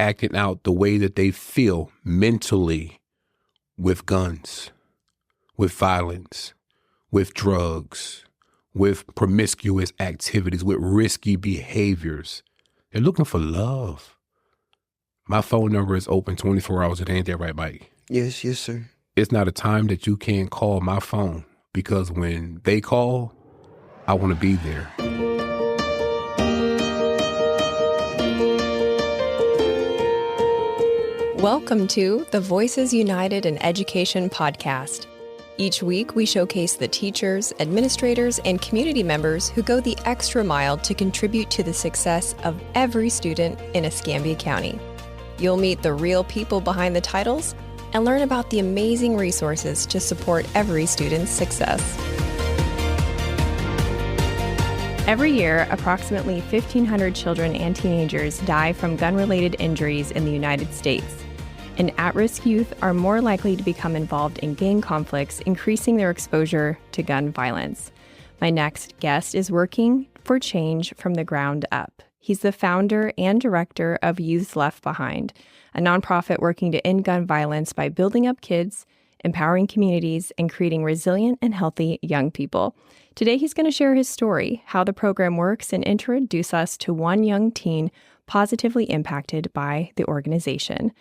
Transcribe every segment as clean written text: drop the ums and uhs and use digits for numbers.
acting out the way that they feel mentally with guns, with violence, with drugs, with promiscuous activities, with risky behaviors. They're looking for love. My phone number is open 24 hours a day. Ain't that right, Mike? Yes, sir. It's not a time that you can't call my phone, because when they call, I want to be there. Welcome to the Voices United in Education podcast. Each week, we showcase the teachers, administrators, and community members who go the extra mile to contribute to the success of every student in Escambia County. You'll meet the real people behind the titles and learn about the amazing resources to support every student's success. Every year, approximately 1,500 children and teenagers die from gun-related injuries in the United States. And at-risk youth are more likely to become involved in gang conflicts, increasing their exposure to gun violence. My next guest is working for change from the ground up. He's the founder and director of Youths Left Behind, a nonprofit working to end gun violence by building up kids, empowering communities, and creating resilient and healthy young people. Today, he's going to share his story, how the program works, and introduce us to one young teen positively impacted by the organization.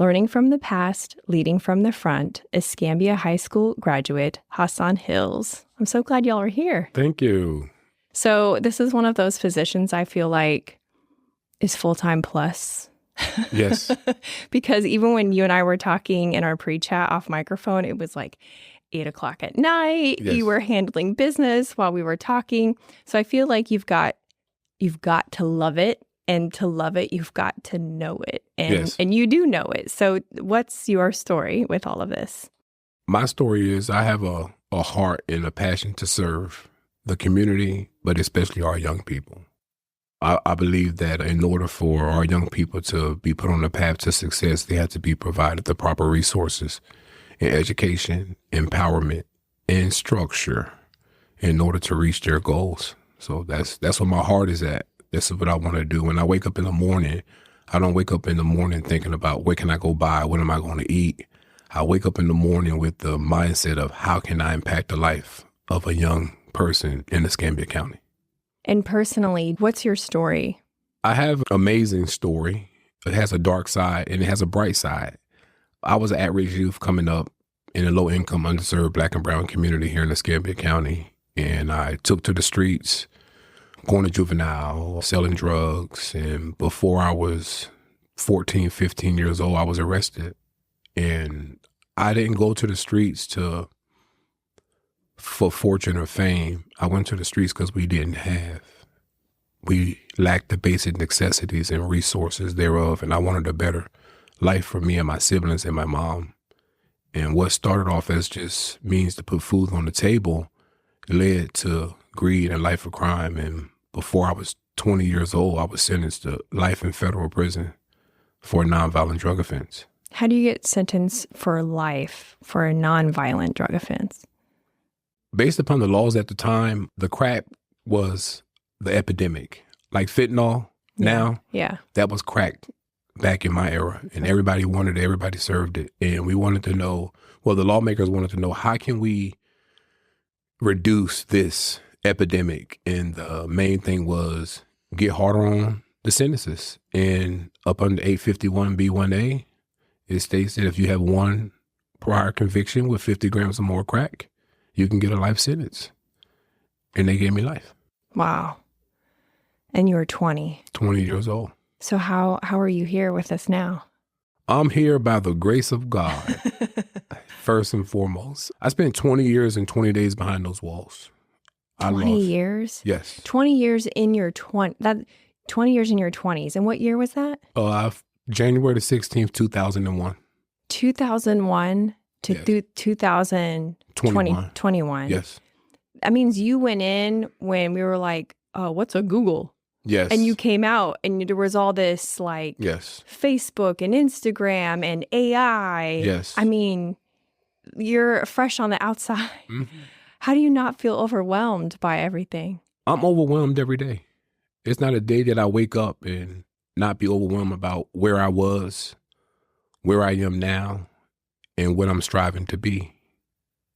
Learning from the past, leading from the front, Escambia High School graduate Hassan Hills. I'm so glad y'all are here. Thank you. So this is one of those positions I feel like is full-time plus. Yes. Because even when you and I were talking in our pre-chat off microphone, it was like 8 o'clock at night. Yes. You were handling business while we were talking. So I feel like you've got to love it. And to love it, you've got to know it. And you do know it. So what's your story with all of this? My story is I have a heart and a passion to serve the community, but especially our young people. I believe that in order for our young people to be put on the path to success, they have to be provided the proper resources in education, empowerment, and structure in order to reach their goals. So that's where my heart is at. This is what I want to do. When I wake up in the morning, I don't wake up in the morning thinking about where can I go buy, what am I going to eat. I wake up in the morning with the mindset of how can I impact the life of a young person in Escambia County. And personally, what's your story? I have an amazing story. It has a dark side and it has a bright side. I was an at-risk youth coming up in a low-income, underserved Black and brown community here in Escambia County. And I took to the streets, going to juvenile, selling drugs. And before I was 14, 15 years old, I was arrested. And I didn't go to the streets for fortune or fame. I went to the streets because we lacked the basic necessities and resources thereof. And I wanted a better life for me and my siblings and my mom. And what started off as just means to put food on the table led to greed and life of crime. And before I was 20 years old, I was sentenced to life in federal prison for a nonviolent drug offense. How do you get sentenced for life for a nonviolent drug offense? Based upon the laws at the time, the crack was the epidemic. Like fentanyl now, that was crack back in my era. And everybody wanted it, everybody served it. And we wanted to know, well, the lawmakers wanted to know, how can we reduce this epidemic? And the main thing was get harder on the sentences. And up under 851B1A, it states that if you have one prior conviction with 50 grams or more crack, you can get a life sentence. And they gave me life. Wow. And you were 20. 20 years old. So how are you here with us now? I'm here by the grace of God, first and foremost. I spent 20 years and 20 days behind those walls. 20 years? Yes. 20 years in your 20 years in your 20s. And what year was that? January the 16th, 2001. 2001 to 2021. Yes. That means you went in when we were like, oh, what's a Google? Yes. And you came out and there was all this like Facebook and Instagram and AI. Yes. I mean, you're fresh on the outside. Mm-hmm. How do you not feel overwhelmed by everything? I'm overwhelmed every day. It's not a day that I wake up and not be overwhelmed about where I was, where I am now, and what I'm striving to be.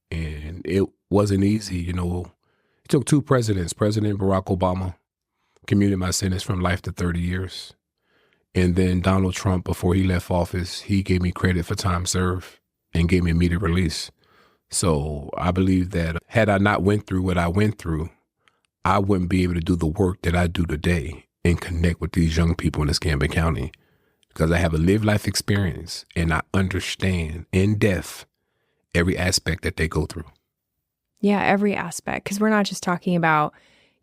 And it wasn't easy, you know. It took two presidents. President Barack Obama commuted my sentence from life to 30 years. And then Donald Trump, before he left office, he gave me credit for time served and gave me immediate release. So I believe that had I not went through what I went through, I wouldn't be able to do the work that I do today and connect with these young people in Escambia County, because I have a lived life experience and I understand in depth every aspect that they go through. Yeah, every aspect. Because we're not just talking about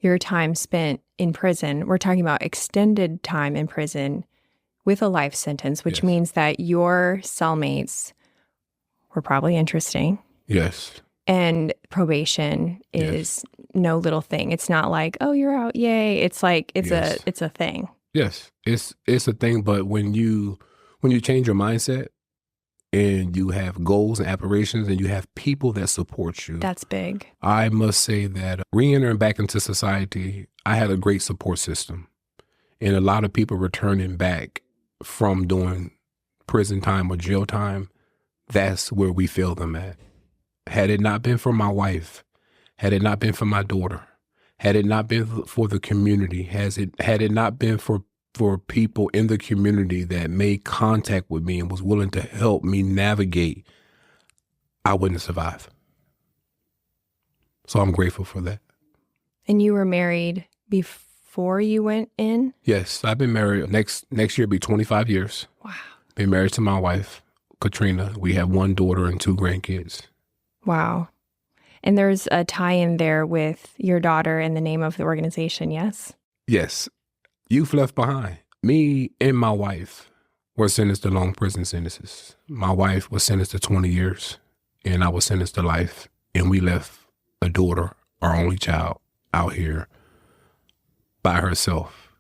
your time spent in prison. We're talking about extended time in prison with a life sentence, which Yes. means that your cellmates were probably interesting. Yes. And probation is no little thing. It's not like, oh, you're out, yay. It's like it's a thing. Yes, it's a thing. But when you change your mindset and you have goals and aspirations and you have people that support you, That's big. I must say that re-entering back into society, I had a great support system, and a lot of people returning back from doing prison time or jail time, that's where we feel them at. Had it not been for my wife, had it not been for my daughter, had it not been for the community, had it not been for people in the community that made contact with me and was willing to help me navigate, I wouldn't survive. So I'm grateful for that. And you were married before you went in? Yes, I've been married. Next year will be 25 years. Wow. Been married to my wife, Katrina. We have one daughter and two grandkids. Wow. And there's a tie-in there with your daughter and the name of the organization, yes? Yes. Youth Left Behind. Me and my wife were sentenced to long prison sentences. My wife was sentenced to 20 years, and I was sentenced to life. And we left a daughter, our only child, out here by herself.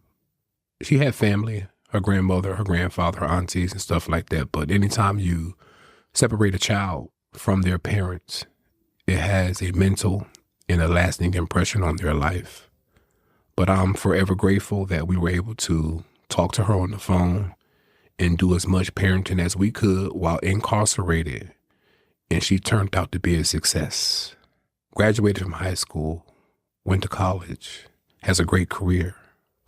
She had family, her grandmother, her grandfather, her aunties, and stuff like that. But anytime you separate a child from their parents, it has a mental and a lasting impression on their life. But I'm forever grateful that we were able to talk to her on the phone and do as much parenting as we could while incarcerated. And she turned out to be a success. Graduated from high school, went to college, has a great career,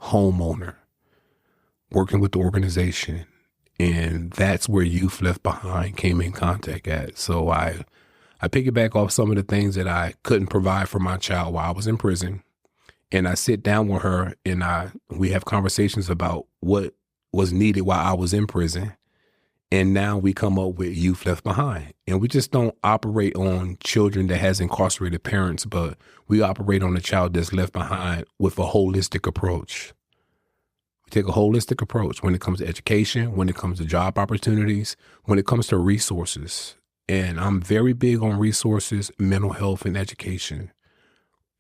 homeowner, working with the organization. And that's where Youth Left Behind came in contact at. So I piggyback off some of the things that I couldn't provide for my child while I was in prison. And I sit down with her and we have conversations about what was needed while I was in prison. And now we come up with Youth Left Behind. And we just don't operate on children that has incarcerated parents, but we operate on a child that's left behind with a holistic approach. We take a holistic approach when it comes to education, when it comes to job opportunities, when it comes to resources. And I'm very big on resources, mental health, and education.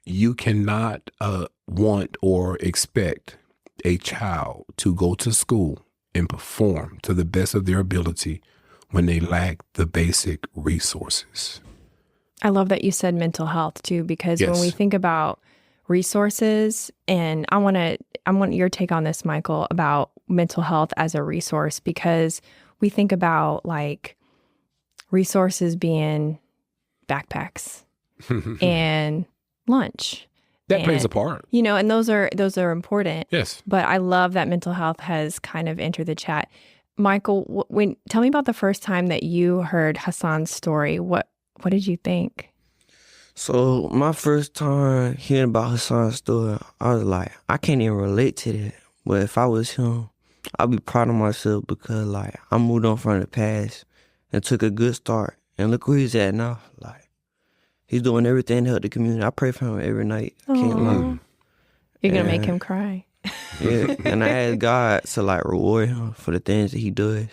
You cannot want or expect a child to go to school and perform to the best of their ability when they lack the basic resources. I love that you said mental health too, because Yes. when we think about resources, and I want your take on this, Michael, about mental health as a resource, because we think about like resources being backpacks and lunch. That plays a part. You know, and those are important. Yes. But I love that mental health has kind of entered the chat. Michael, tell me about the first time that you heard Hassan's story. What did you think? So my first time hearing about Hassan's story, I was like, I can't even relate to that. But if I was him, I'd be proud of myself because like I moved on from the past and took a good start. And look where he's at now. Like he's doing everything to help the community. I pray for him every night. Can't lie. You're gonna make him cry. Yeah, and I ask God to like reward him for the things that he does.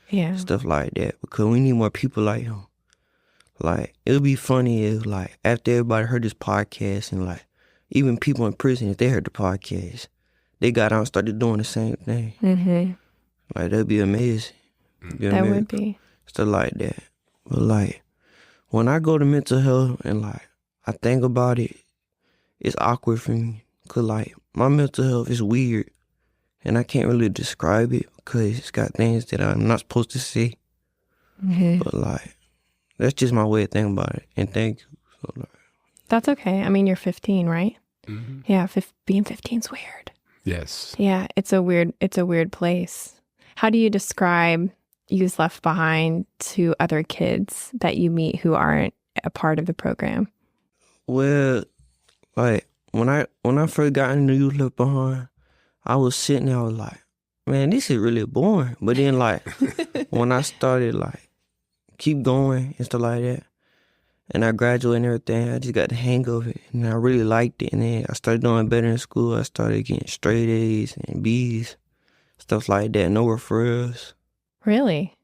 Yeah. Stuff like that. Because we need more people like him. Like, it would be funny if, like, after everybody heard this podcast and, like, even people in prison, if they heard the podcast, they got out and started doing the same thing. Mm-hmm. Like, that'd be amazing. That would be. Stuff like that. But, like, when I go to mental health and, like, I think about it, it's awkward for me. Because, like, my mental health is weird. and I can't really describe it because it's got things that I'm not supposed to say. Mm-hmm. But like, that's just my way of thinking about it. And thank you. So, like, That's okay. I mean, you're 15, right? Mm-hmm. Yeah, being 15 is weird. Yes. Yeah, it's a weird place. How do you describe Youth Left Behind to other kids that you meet who aren't a part of the program? well, like when I first got into Youth Left Behind, I was sitting there, I was like, man, this is really boring. But then like when I started like keep going and stuff like that, and I graduated and everything, I just got the hang of it, and I really liked it. And then I started doing better in school. I started getting straight A's and B's, stuff like that. No referrals, Really?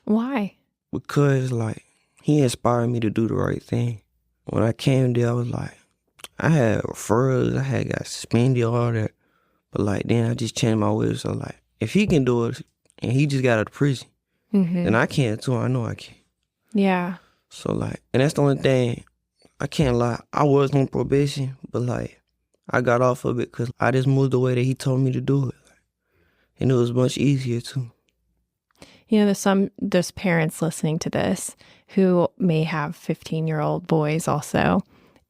Why? because like he inspired me to do the right thing. When I came there, I was like, I had referrals, I had got suspended, all that. But like then I just changed my ways. So like, if he can do it and he just got out of prison, Mm-hmm. then I can too. I know I can. Yeah. So like, and that's the only thing, I can't lie, I was on probation, but like, I got off of it because I just moved the way that he told me to do it. And it was much easier too. You know, there's parents listening to this who may have 15-year-old boys also.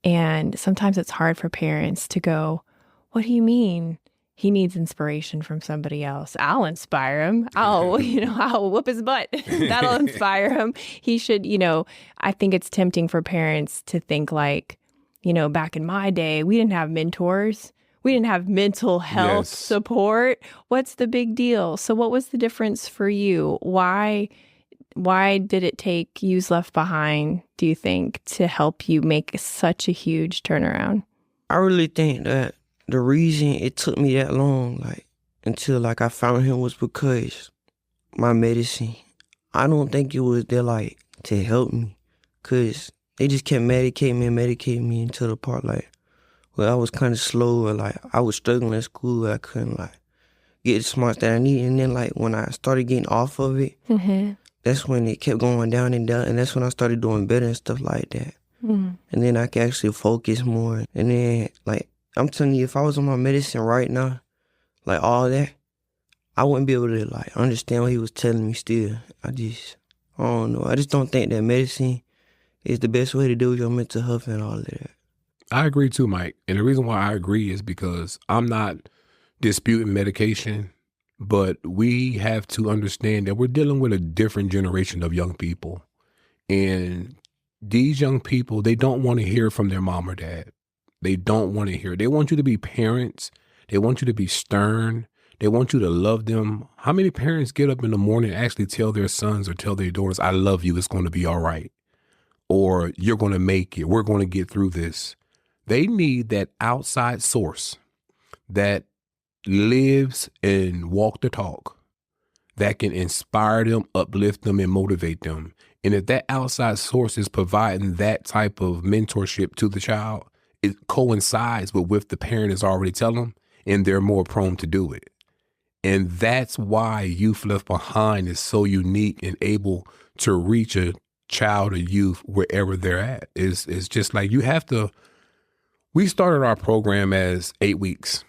And sometimes it's hard for parents to go, what do you mean? He needs inspiration from somebody else. I'll inspire him. I'll whoop his butt. That'll inspire him. He should, I think it's tempting for parents to think like, back in my day, we didn't have mentors. We didn't have mental health support. What's the big deal? So what was the difference for you? Why did it take Youth Left Behind, do you think, to help you make such a huge turnaround? I really think that the reason it took me that long, like, until like I found him was because my medicine, I don't think it was there like to help me, because they just kept medicating me until the part like, well, I was kind of slow, or like I was struggling at school. I couldn't like get the smarts that I needed. And then like when I started getting off of it, Mm-hmm. that's when it kept going down and down. And that's when I started doing better and stuff like that. Mm. And then I could actually focus more. And then like, I'm telling you, if I was on my medicine right now, like all that, I wouldn't be able to like understand what he was telling me still. I don't know. I just don't think that medicine is the best way to deal with your mental health and all of that. I agree too, Mike. And the reason why I agree is because I'm not disputing medication, but we have to understand that we're dealing with a different generation of young people. And these young people, they don't want to hear from their mom or dad. They don't want to hear. They want you to be parents. They want you to be stern. They want you to love them. How many parents get up in the morning and actually tell their sons or tell their daughters, I love you, it's going to be all right. Or you're going to make it. We're going to get through this. They need that outside source that lives and walk the talk, that can inspire them, uplift them, and motivate them. And if that outside source is providing that type of mentorship to the child, it coincides with what the parent is already telling them, and they're more prone to do it. And that's why Youth Left Behind is so unique and able to reach a child or youth wherever they're at. It's just like we started our program as 8 weeks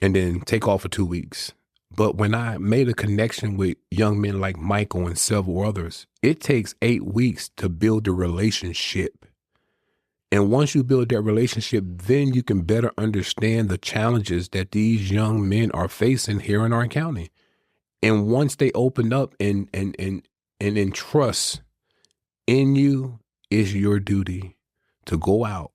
and then take off for 2 weeks. But when I made a connection with young men like Michael and several others, it takes 8 weeks to build a relationship. And once you build that relationship, then you can better understand the challenges that these young men are facing here in our county. And once they open up and entrust in you, it's your duty to go out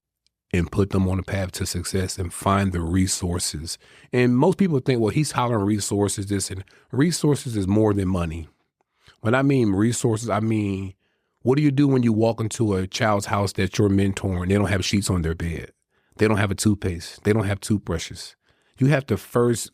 and put them on a path to success and find the resources. And most people think, well, he's hollering resources, this, and resources is more than money. When I mean resources, I mean, what do you do when you walk into a child's house that you're mentoring? They don't have sheets on their bed. They don't have a toothpaste. They don't have toothbrushes. You have to first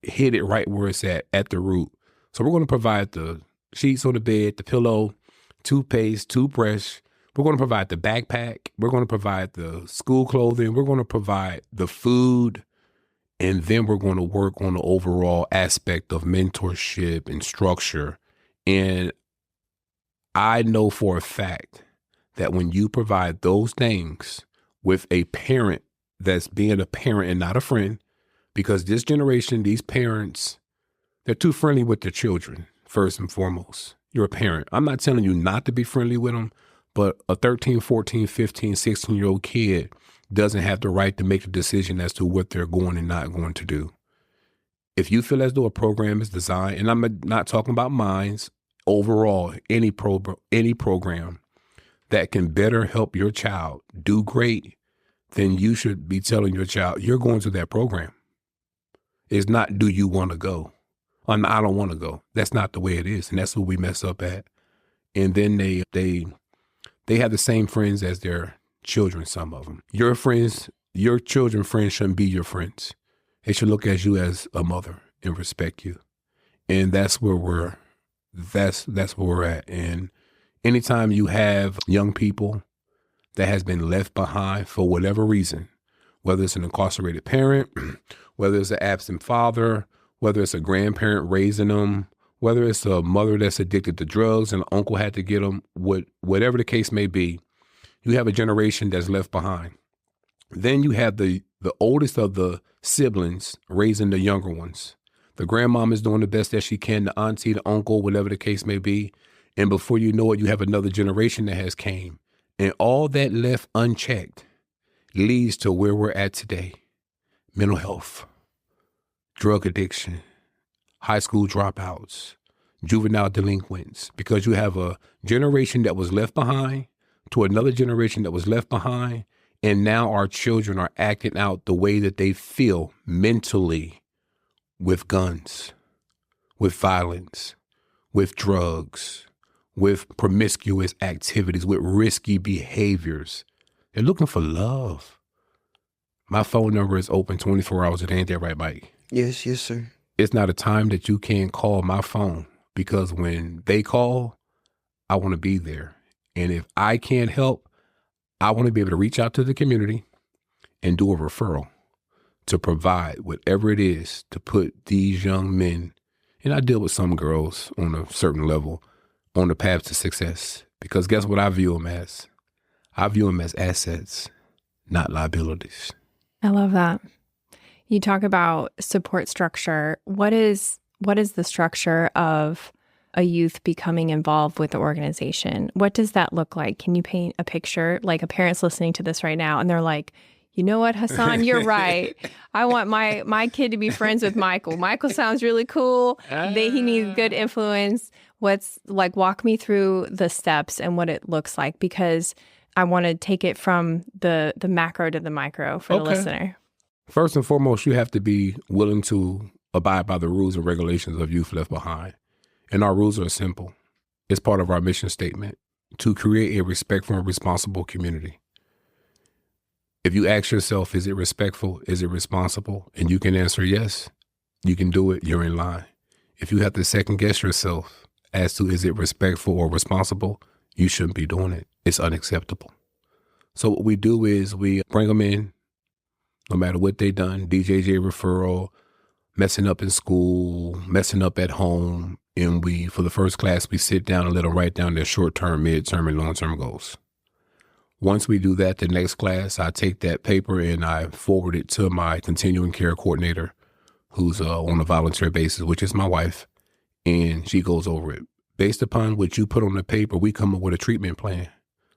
hit it right where it's at the root. So we're going to provide the sheets on the bed, the pillow, toothpaste, toothbrush. We're going to provide the backpack. We're going to provide the school clothing. We're going to provide the food. And then we're going to work on the overall aspect of mentorship and structure. And I know for a fact that when you provide those things with a parent that's being a parent and not a friend, Because this generation, these parents, they're too friendly with their children, first and foremost. You're a parent. I'm not telling you not to be friendly with them, but a 13, 14, 15, 16-year-old kid doesn't have the right to make a decision as to what they're going and not going to do. If you feel as though a program is designed, and I'm not talking about mines, overall, any program that can better help your child do great, then you should be telling your child, you're going to that program. It's not, do you want to go? I don't want to go. That's not the way it is. And that's what we mess up at. And then they have the same friends as their children, some of them. Your friends, your children friends shouldn't be your friends. They should look at you as a mother and respect you. And that's where that's where we're at. And anytime you have young people that has been left behind for whatever reason, whether it's an incarcerated parent, whether it's an absent father, whether it's a grandparent raising them, whether it's a mother that's addicted to drugs and an uncle had to get them, whatever the case may be, you have a generation that's left behind. Then you have the oldest of the siblings raising the younger ones. The grandmom is doing the best that she can, the auntie, the uncle, whatever the case may be. And before you know it, you have another generation that has came. And all that left unchecked leads to where we're at today. Mental health, drug addiction, high school dropouts, juvenile delinquents, because you have a generation that was left behind to another generation that was left behind. And now our children are acting out the way that they feel mentally with guns, with violence, with drugs, with promiscuous activities, with risky behaviors. They're looking for love. My phone number is open 24 hours a day. Ain't that right, Mike? Yes, sir. It's not a time that you can't call my phone, because when they call, I want to be there. And if I can't help, I want to be able to reach out to the community and do a referral to provide whatever it is to put these young men, and I deal with some girls on a certain level, on the path to success. Because guess what I view them as? I view them as assets, not liabilities. I love that. You talk about support structure. What is the structure of a youth becoming involved with the organization? What does that look like? Can you paint a picture? Like, a parent's listening to this right now and they're like, you know what, Hassan, you're right. I want my kid to be friends with Michael. Michael sounds really cool. He needs good influence. Walk me through the steps and what it looks like, because I want to take it from the macro to the micro for the listener. First and foremost, you have to be willing to abide by the rules and regulations of Youth Left Behind. And our rules are simple. It's part of our mission statement to create a respectful and responsible community. If you ask yourself, is it respectful? Is it responsible? And you can answer yes, you can do it, you're in line. If you have to second guess yourself as to is it respectful or responsible, you shouldn't be doing it. It's unacceptable. So what we do is we bring them in, no matter what they done, DJJ referral, messing up in school, messing up at home. And for the first class, we sit down and let them write down their short-term, mid-term, and long-term goals. Once we do that, the next class, I take that paper and I forward it to my continuing care coordinator, who's on a volunteer basis, which is my wife, and she goes over it. Based upon what you put on the paper, we come up with a treatment plan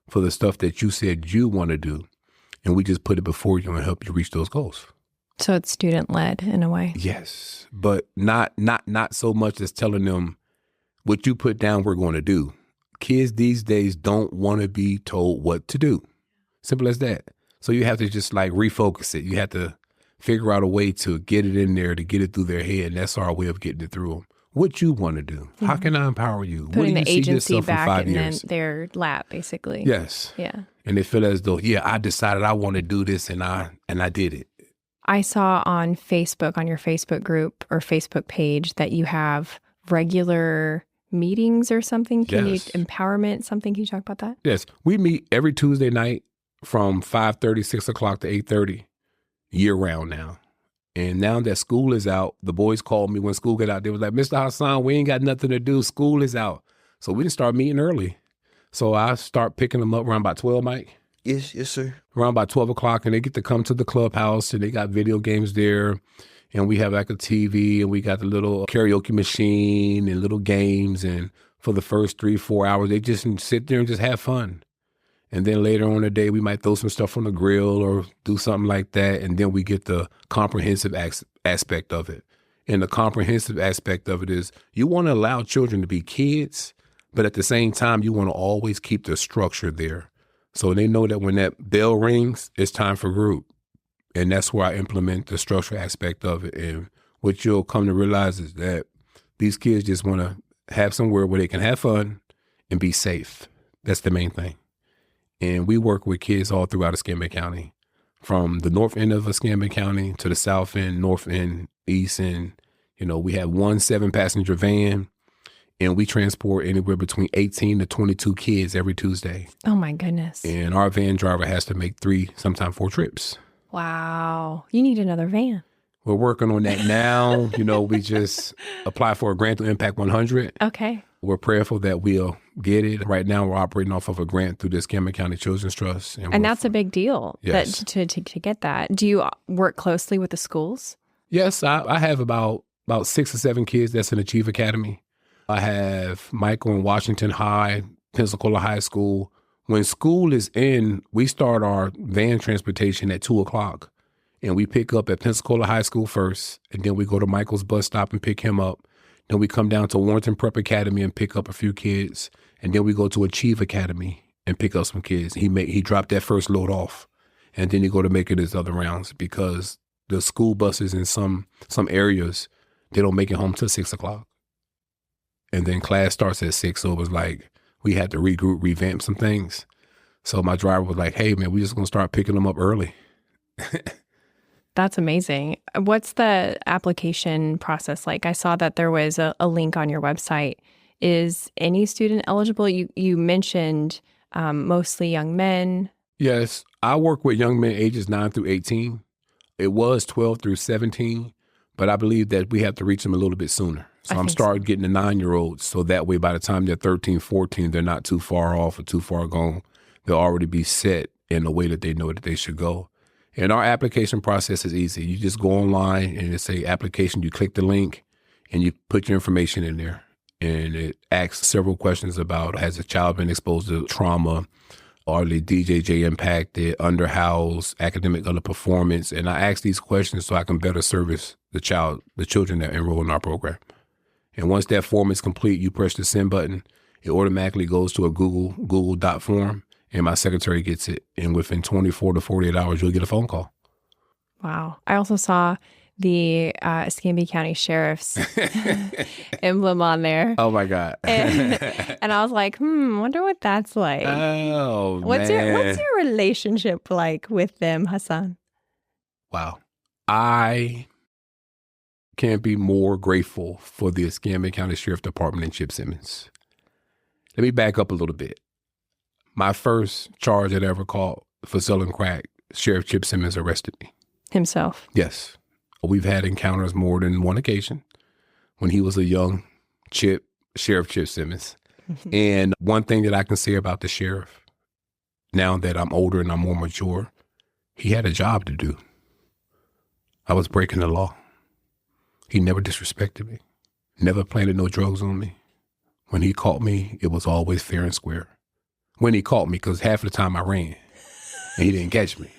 for the stuff that you said you want to do, and we just put it before you and help you reach those goals. So it's student-led in a way. Yes, but not so much as telling them what you put down we're going to do. Kids these days don't want to be told what to do. Simple as that. So you have to just refocus it. You have to figure out a way to get it in there, to get it through their head. And that's our way of getting it through them. What you want to do. Mm-hmm. How can I empower you? Putting what do you the agency back in years? their lap, basically. Yes. Yeah. And they feel as though, I decided I want to do this and I did it. I saw on Facebook, on your Facebook group or Facebook page, that you have regular meetings or something. Empowerment, something. Can you talk about that? Yes. We meet every Tuesday night from 5:30, 6 o'clock to 8:30 year round now. And now that school is out, the boys called me when school got out. They was like, Mr. Hassan, we ain't got nothing to do. School is out. So we didn't start meeting early. So I start picking them up around about 12, Mike. Yes, sir. Around about 12 o'clock, and they get to come to the clubhouse, and they got video games there, And we have like a TV, and we got the little karaoke machine and little games. And for the first 3-4 hours, they just sit there and just have fun. And then later on in the day, we might throw some stuff on the grill or do something like that. And then we get the comprehensive aspect of it. And the comprehensive aspect of it is you want to allow children to be kids, but at the same time, you want to always keep the structure there. So they know that when that bell rings, it's time for group. And that's where I implement the structure aspect of it. And what you'll come to realize is that these kids just want to have somewhere where they can have fun and be safe. That's the main thing. And we work with kids all throughout Escambia County, from the north end of Escambia County to the south end, north end, east end. We have one 7-passenger van, and we transport anywhere between 18 to 22 kids every Tuesday. Oh, my goodness. And our van driver has to make 3, sometimes 4 trips. Wow. You need another van. We're working on that now. We just applied for a grant through Impact 100. Okay. We're prayerful that we'll get it. Right now, we're operating off of a grant through the Escambia County Children's Trust. And that's a big deal. Yes. To get that. Do you work closely with the schools? Yes, I have about 6 or 7 kids that's in Achieve Academy. I have Michael in Washington High, Pensacola High School. When school is in, we start our van transportation at 2:00. And we pick up at Pensacola High School first, and then we go to Michael's bus stop and pick him up. Then we come down to Warrenton Prep Academy and pick up a few kids. And then we go to Achieve Academy and pick up some kids. He dropped that first load off. And then he go to make it his other rounds because the school buses in some areas, they don't make it home till 6:00. And then class starts at 6. So it was like we had to regroup, revamp some things. So my driver was like, hey, man, we just going to start picking them up early. That's amazing. What's the application process like? I saw that there was a link on your website. Is any student eligible? You mentioned mostly young men. Yes, I work with young men ages 9 through 18. It was 12 through 17, but I believe that we have to reach them a little bit sooner. So I'm starting getting the 9-year-olds. So that way, by the time they're 13, 14, they're not too far off or too far gone. They'll already be set in a way that they know that they should go. And our application process is easy. You just go online and it say application, you click the link and you put your information in there. And it asks several questions about, has a child been exposed to trauma? Are they DJJ impacted, underhoused, academic underperformance? And I ask these questions so I can better service the children that enroll in our program. And once that form is complete, you press the send button. It automatically goes to a Google Doc form. And my secretary gets it. And within 24 to 48 hours, you'll get a phone call. Wow. I also saw the Escambia County Sheriff's emblem on there. Oh, my God. and I was like, wonder what that's like. Oh, What's your relationship like with them, Hassan? Wow. I can't be more grateful for the Escambia County Sheriff Department and Chip Simmons. Let me back up a little bit. My first charge that I ever caught for selling crack, Sheriff Chip Simmons arrested me. Himself? Yes. We've had encounters more than one occasion when he was a young Sheriff Chip Simmons. And one thing that I can say about the sheriff, now that I'm older and I'm more mature, he had a job to do. I was breaking the law. He never disrespected me, never planted no drugs on me. When he caught me, it was always fair and square. When he caught me, because half of the time I ran and he didn't catch me.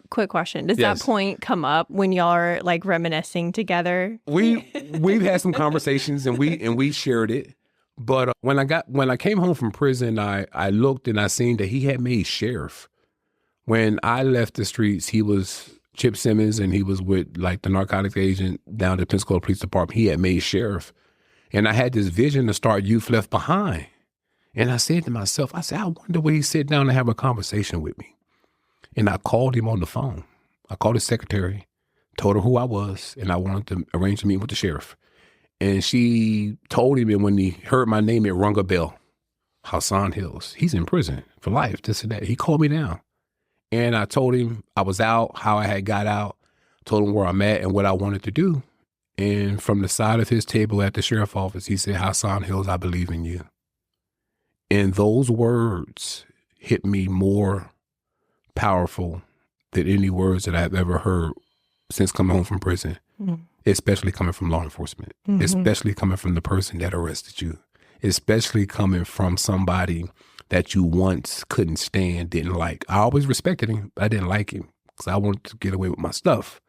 Quick question. Does Yes. that point come up when y'all are like reminiscing together? We've had some conversations and we shared it. But when I came home from prison, I looked and I seen that he had made sheriff. When I left the streets, he was Chip Simmons and he was with like the narcotics agent down at the Pensacola Police Department. He had made sheriff. And I had this vision to start Youth Left Behind. And I said to myself, I wonder will he sit down and have a conversation with me? And I called him on the phone. I called his secretary, told her who I was, and I wanted to arrange a meeting with the sheriff. And she told him, and when he heard my name, it rung a bell. Hassan Hills. He's in prison for life, this and that. He called me down. And I told him I was out, how I had got out, told him where I'm at and what I wanted to do. And from the side of his table at the sheriff's office, he said, Hassan Hills, I believe in you. And those words hit me more powerful than any words that I've ever heard since coming home from prison, especially coming from law enforcement, especially coming from the person that arrested you, especially coming from somebody that you once couldn't stand, didn't like. I always respected him, but I didn't like him because I wanted to get away with my stuff.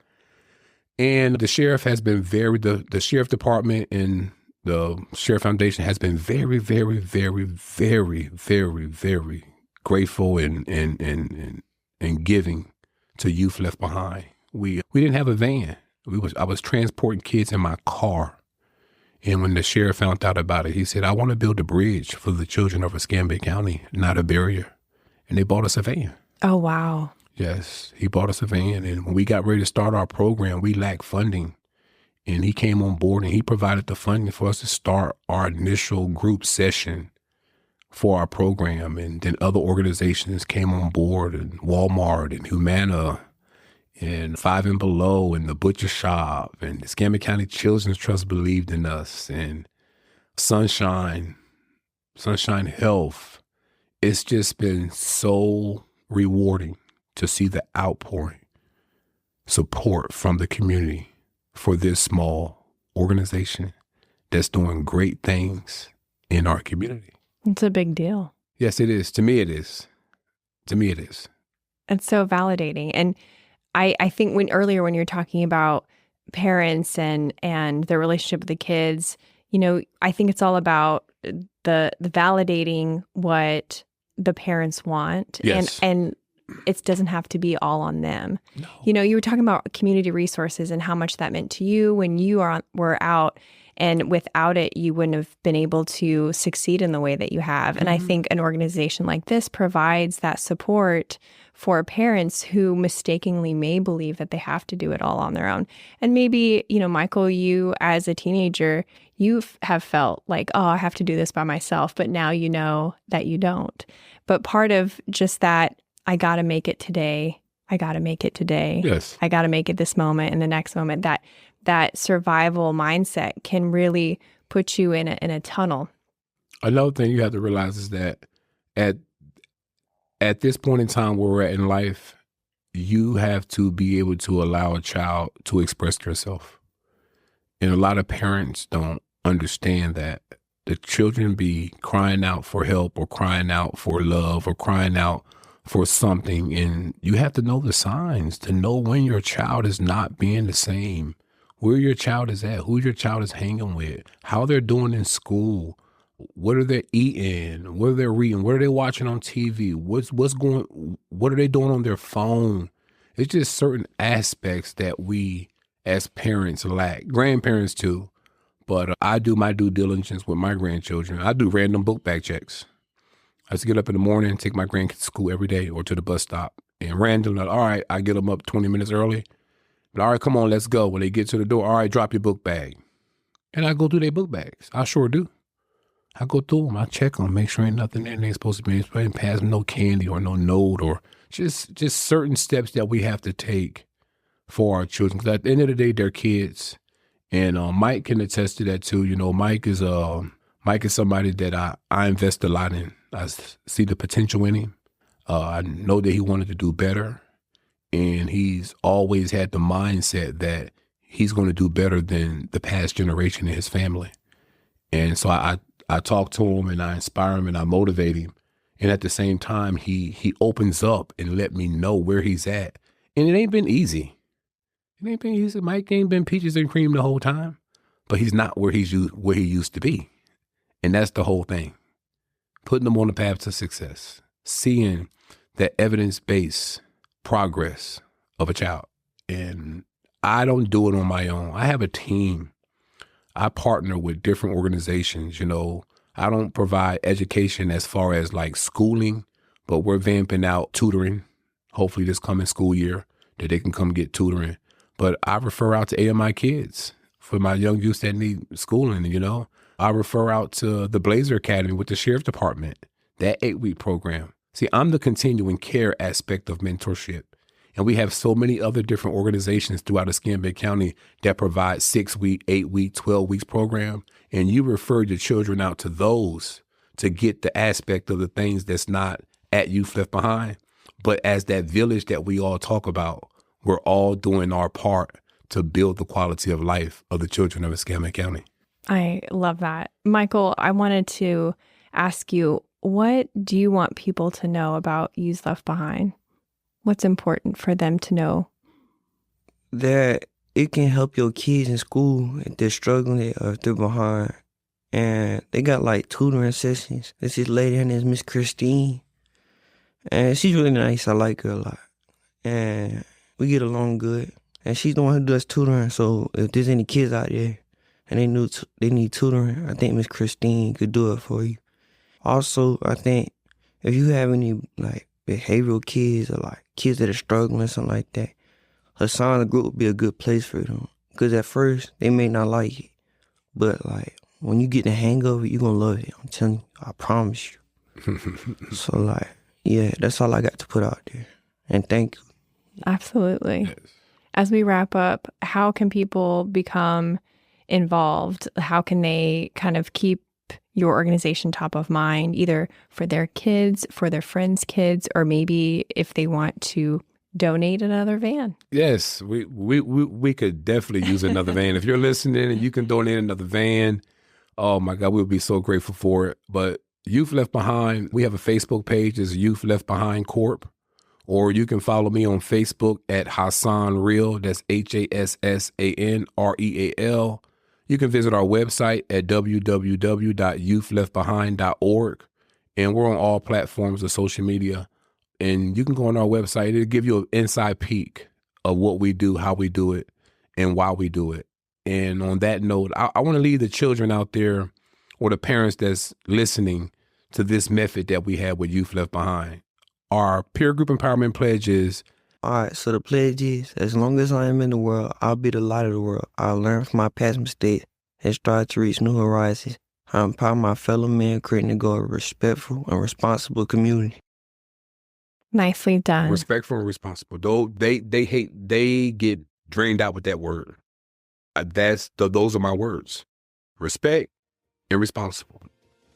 And the sheriff has been the sheriff department and the Sheriff Foundation has been very, very, very, very, very, very grateful and giving to youth left behind. We didn't have a van. I was transporting kids in my car. And when the sheriff found out about it, he said, I want to build a bridge for the children of Escambia County, not a barrier. And they bought us a van. Oh, wow. Yes, he bought us a van. And when we got ready to start our program, we lacked funding. And he came on board and he provided the funding for us to start our initial group session for our program. And then other organizations came on board, and Walmart and Humana and Five and Below and the Butcher Shop and the Escambia County Children's Trust believed in us, and Sunshine Health. It's just been so rewarding to see the outpouring support from the community for this small organization that's doing great things in our community. It's a big deal. Yes, it is. To me, it is. It's so validating. And I think when you're talking about parents and their relationship with the kids, I think it's all about the validating what the parents want. Yes. And it doesn't have to be all on them. No. You were talking about community resources and how much that meant to you when you were out. And without it, you wouldn't have been able to succeed in the way that you have. And I think an organization like this provides that support for parents who mistakenly may believe that they have to do it all on their own. And maybe, Michael, you as a teenager, you have felt like, oh, I have to do this by myself. But now you know that you don't. But part of just that, I got to make it today. I got to make it today. Yes. I got to make it this moment and the next moment. That survival mindset can really put you in a tunnel. Another thing you have to realize is that at this point in time where we're at in life, you have to be able to allow a child to express themselves. And a lot of parents don't understand that the children be crying out for help or crying out for love or crying out for something. And you have to know the signs to know when your child is not being the same, where your child is at, who your child is hanging with, how they're doing in school, what are they eating, what are they reading, what are they watching on TV, what are they doing on their phone. It's just certain aspects that we as parents lack, grandparents too. But I do my due diligence with my grandchildren. I do random book bag checks. I just get up in the morning and take my grandkids to school every day or to the bus stop. And randomly, all right, I get them up 20 minutes early. But all right, come on, let's go. When they get to the door, all right, drop your book bag. And I go through their book bags. I sure do. I go through them. I check them, make sure ain't nothing there. They ain't supposed to be. I ain't pass them no candy or no note or just certain steps that we have to take for our children. Because at the end of the day, they're kids. And Mike can attest to that too. Mike is somebody that I invest a lot in. I see the potential in him. I know that he wanted to do better. And he's always had the mindset that he's going to do better than the past generation in his family. And so I talk to him and I inspire him and I motivate him. And at the same time, he opens up and let me know where he's at. And it ain't been easy. Mike ain't been peaches and cream the whole time, but he's not where he used to be. And that's the whole thing. Putting them on the path to success, seeing that evidence-based progress of a child. And I don't do it on my own. I have a team. I partner with different organizations. I don't provide education as far as like schooling, but we're vamping out tutoring, hopefully this coming school year, that they can come get tutoring. But I refer out to AMI Kids for my young youth that need schooling, I refer out to the Blazer Academy with the Sheriff Department, that 8-week program. See, I'm the continuing care aspect of mentorship. And we have so many other different organizations throughout Escambia County that provide 6-week, 8-week, 12 weeks program. And you refer your children out to those to get the aspect of the things that's not at Youth Left Behind, but as that village that we all talk about, we're all doing our part to build the quality of life of the children of Escambia County. I love that. Michael, I wanted to ask you, what do you want people to know about Youth Left Behind? What's important for them to know? That it can help your kids in school if they're struggling or if they're behind. And they got like tutoring sessions. There's this lady, her name is Miss Christine. And she's really nice. I like her a lot. And we get along good. And she's the one who does tutoring. So if there's any kids out there and they need tutoring, I think Miss Christine could do it for you. Also, I think if you have any like behavioral kids or like kids that are struggling, something like that, Hassan, the group would be a good place for them. Because at first, they may not like it. But like, when you get the hang of it, you're going to love it. I'm telling you, I promise you. So like, yeah, that's all I got to put out there. And thank you. Absolutely. Yes. As we wrap up, how can people become involved? How can they kind of keep your organization top of mind, either for their kids, for their friends' kids, or maybe if they want to donate another van? Yes, we could definitely use another van. If you're listening and you can donate another van, oh my God, we'll be so grateful for it. But Youth Left Behind, we have a Facebook page, it's Youth Left Behind Corp. Or you can follow me on Facebook at Hassan Real. That's HASSANREAL. You can visit our website at www.youthleftbehind.org. And we're on all platforms of social media. And you can go on our website. It'll give you an inside peek of what we do, how we do it, and why we do it. And on that note, I want to leave the children out there or the parents that's listening to this method that we have with Youth Left Behind. Our peer group empowerment pledge is, all right, so the pledge is, as long as I am in the world, I'll be the light of the world. I'll learn from my past mistakes and strive to reach new horizons. I empower my fellow men, creating a goal of respectful and responsible community. Nicely done. Respectful and responsible. Though they get drained out with that word. Those are my words. Respect and responsible.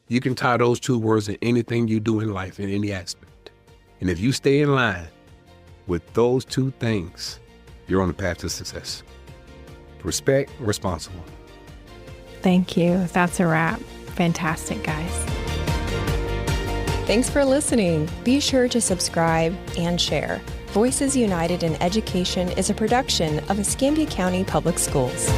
You can tie those two words in anything you do in life, in any aspect. And if you stay in line with those two things, you're on the path to success. Respect, responsible. Thank you. That's a wrap. Fantastic, guys. Thanks for listening. Be sure to subscribe and share. Voices United in Education is a production of Escambia County Public Schools.